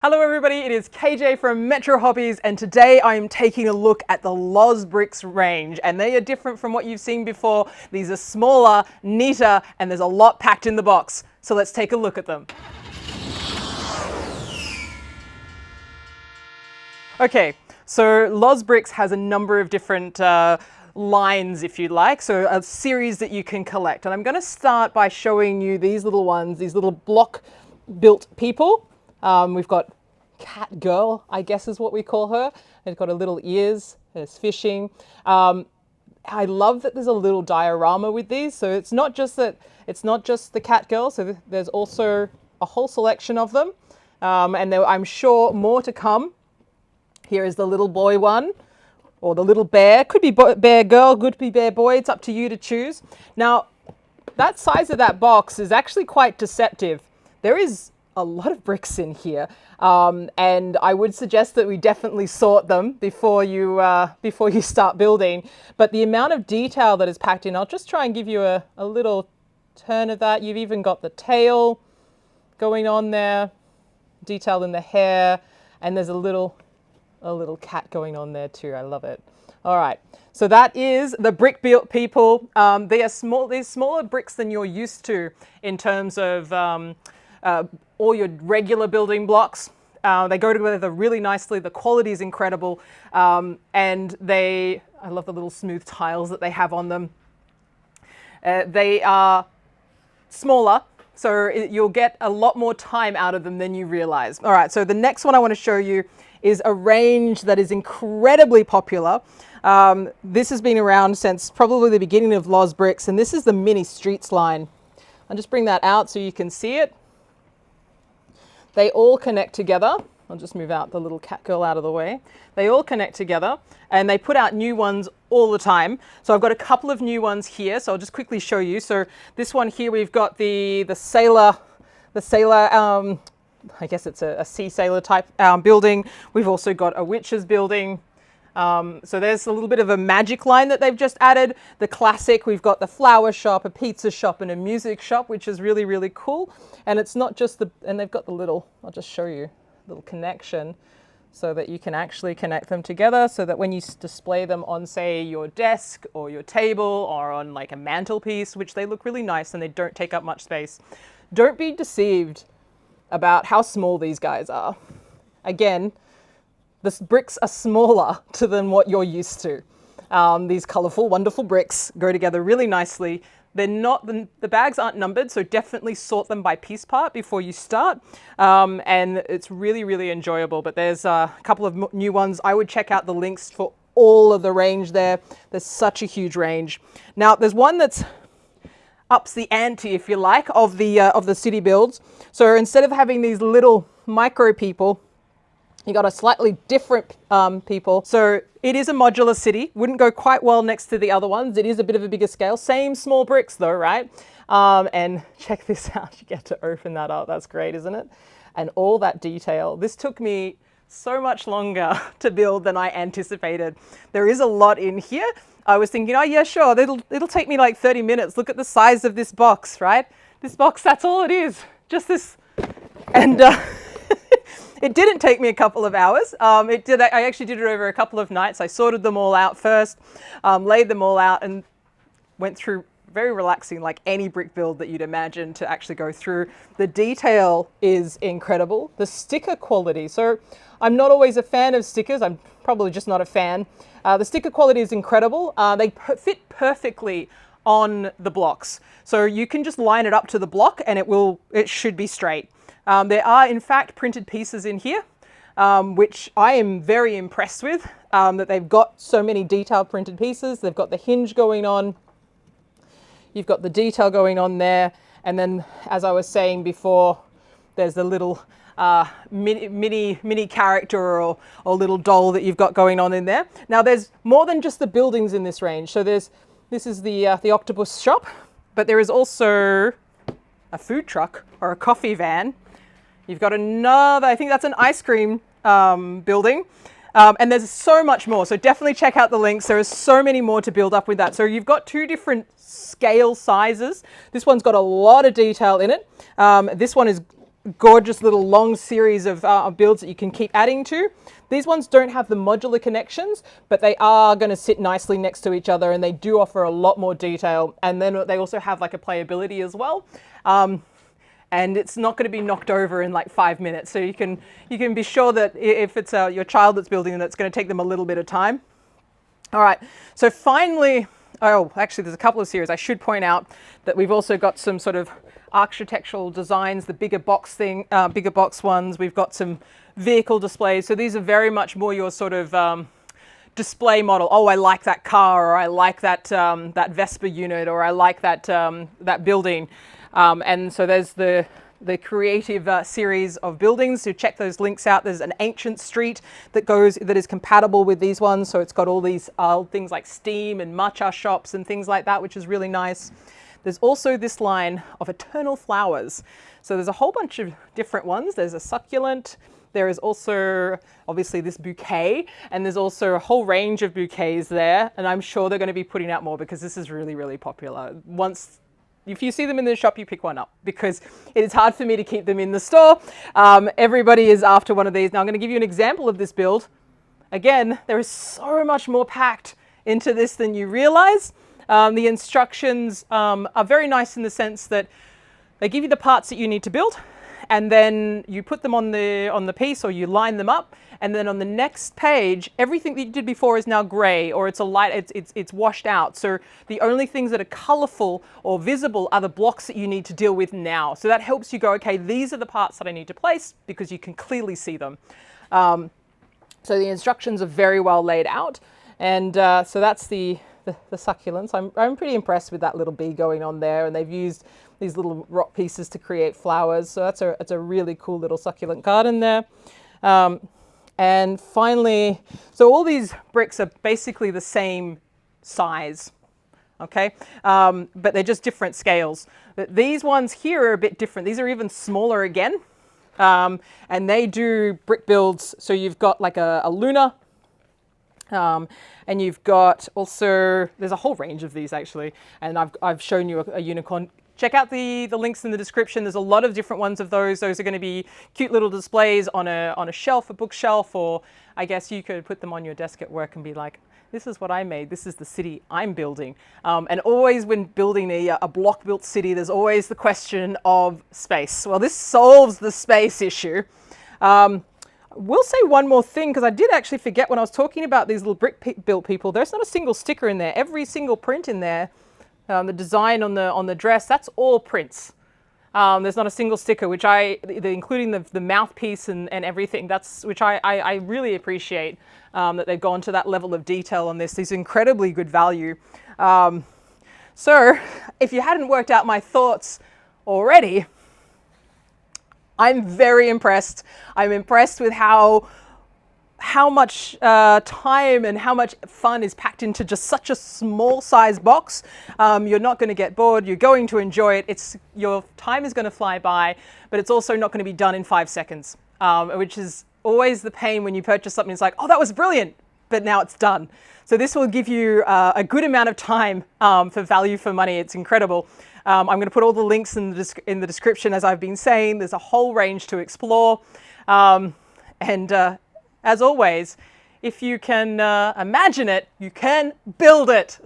Hello everybody, it is Kayjay from Metro Hobbies, and today I am taking a look at the Loz Bricks range, and they are different from what you've seen before. These are smaller, neater, and there's a lot packed in the box. So let's take a look at them. Okay, so Loz Bricks has a number of different lines, if you like, so a series that you can collect. And I'm going to start by showing you these little ones, these little block built people. We've got Cat Girl, I guess is what we call her. It's got her little ears, there's fishing. I love that there's a little diorama with these. So it's not just the Cat Girl, so there's also a whole selection of them. And I'm sure more to come. Here is the little boy one, or the little bear. Could be bear girl, could be bear boy. It's up to you to choose. Now, that size of that box is actually quite deceptive. There is a lot of bricks in here, and I would suggest that we definitely sort them before you start building. But the amount of detail that is packed in, I'll just try and give you a little turn of that. You've even got the tail going on there, detail in the hair, and there's a little cat going on there too. I love it. All right, so that is the brick built people. They are small. They're smaller bricks than you're used to in terms of all your regular building blocks. They go together really nicely. The quality is incredible. And I love the little smooth tiles that they have on them. They are smaller, so you'll get a lot more time out of them than you realize. All right, so the next one I want to show you is a range that is incredibly popular. This has been around since probably the beginning of Loz Bricks, and this is the mini streets line. I'll just bring that out so you can see it. They all connect together. I'll just move out the little cat girl out of the way. They all connect together, and they put out new ones all the time. So I've got a couple of new ones here, so I'll just quickly show you. So this one here, we've got the sailor, I guess it's a sea sailor type building. We've also got a witch's building. So there's a little bit of a magic line that they've just added. The classic, we've got the flower shop, a pizza shop, and a music shop, which is really, really cool. And it's not just and they've got the little, I'll just show you, little connection so that you can actually connect them together so that when you display them on, say, your desk or your table or on like a mantelpiece, which they look really nice and they don't take up much space. Don't be deceived about how small these guys are. Again, the bricks are smaller than what you're used to. These colorful, wonderful bricks go together really nicely. They're not, the bags aren't numbered, so definitely sort them by piece part before you start. And it's really, really enjoyable. But there's a couple of new ones. I would check out the links for all of the range there. There's such a huge range. Now, there's one that's ups the ante, if you like, of the city builds. So instead of having these little micro people, you got a slightly different people. So it is a modular city. Wouldn't go quite well next to the other ones. It is a bit of a bigger scale. Same small bricks though, right? And check this out. You get to open that up. That's great, isn't it? And all that detail. This took me so much longer to build than I anticipated. There is a lot in here. I was thinking, oh yeah, sure. It'll take me like 30 minutes. Look at the size of this box, right? This box, that's all it is. Just this. And it didn't take me a couple of hours. I actually did it over a couple of nights. I sorted them all out first, laid them all out, and went through very relaxing, like any brick build that you'd imagine to actually go through. The detail is incredible. The sticker quality. So I'm not always a fan of stickers. I'm probably just not a fan. The sticker quality is incredible. They fit perfectly on the blocks. So you can just line it up to the block and it should be straight. There are, in fact, printed pieces in here, which I am very impressed with, that they've got so many detailed printed pieces. They've got the hinge going on. You've got the detail going on there. And then, as I was saying before, there's the little mini character or little doll that you've got going on in there. Now, there's more than just the buildings in this range. So this is the octopus shop, but there is also a food truck or a coffee van. You've got another, I think that's an ice cream building. And there's so much more. So definitely check out the links. There are so many more to build up with that. So you've got two different scale sizes. This one's got a lot of detail in it. This one is gorgeous little long series of builds that you can keep adding to. These ones don't have the modular connections, but they are going to sit nicely next to each other, and they do offer a lot more detail. And then they also have like a playability as well. And it's not going to be knocked over in like 5 minutes. So you can be sure that if it's your child that's building it, it's going to take them a little bit of time. All right, so finally, oh, actually there's a couple of series. I should point out that we've also got some sort of architectural designs, the bigger box ones. We've got some vehicle displays. So these are very much more your sort of display model. Oh, I like that car, or I like that that Vespa unit, or I like that that building. And so there's the creative series of buildings. So check those links out. There's an ancient street that is compatible with these ones. So it's got all these things like steam and matcha shops and things like that, which is really nice. There's also this line of eternal flowers. So there's a whole bunch of different ones. There's a succulent. There is also obviously this bouquet, and there's also a whole range of bouquets there. And I'm sure they're going to be putting out more because this is really, really popular. If you see them in the shop, you pick one up because it is hard for me to keep them in the store. Everybody is after one of these. Now I'm going to give you an example of this build. Again, there is so much more packed into this than you realize. The instructions are very nice in the sense that they give you the parts that you need to build, and then you put them on the piece, or you line them up, and then on the next page, everything that you did before is now gray, or it's it's washed out. So the only things that are colorful or visible are the blocks that you need to deal with now. So that helps you go, okay, these are the parts that I need to place because you can clearly see them. So the instructions are very well laid out, and so that's the succulents. I'm pretty impressed with that little bee going on there, and they've used these little rock pieces to create flowers. So that's a really cool little succulent garden there. And finally, so all these bricks are basically the same size, okay? But they're just different scales. But these ones here are a bit different. These are even smaller again. And they do brick builds. So you've got like a Luna, and you've got also, there's a whole range of these actually. And I've shown you a unicorn. Check out the links in the description. There's a lot of different ones of those. Those are going to be cute little displays on a shelf, a bookshelf, or I guess you could put them on your desk at work and be like, this is what I made. This is the city I'm building. And always when building a block-built city, there's always the question of space. Well, this solves the space issue. We'll say one more thing, because I did actually forget when I was talking about these little brick-built people. There's not a single sticker in there. Every single print in there, the design on the dress, that's all prints. There's not a single sticker, which including the mouthpiece and everything, which I really appreciate, that they've gone to that level of detail on this. These incredibly good value. So if you hadn't worked out my thoughts already, I'm very impressed. I'm impressed with how much time and how much fun is packed into just such a small size box. You're not going to get bored. You're going to enjoy it. Your time is going to fly by, but it's also not going to be done in 5 seconds, which is always the pain when you purchase something. It's like, oh, that was brilliant, but now it's done. So this will give you a good amount of time for value for money. It's incredible. I'm going to put all the links in the description, as I've been saying. There's a whole range to explore. As always, if you can imagine it, you can build it.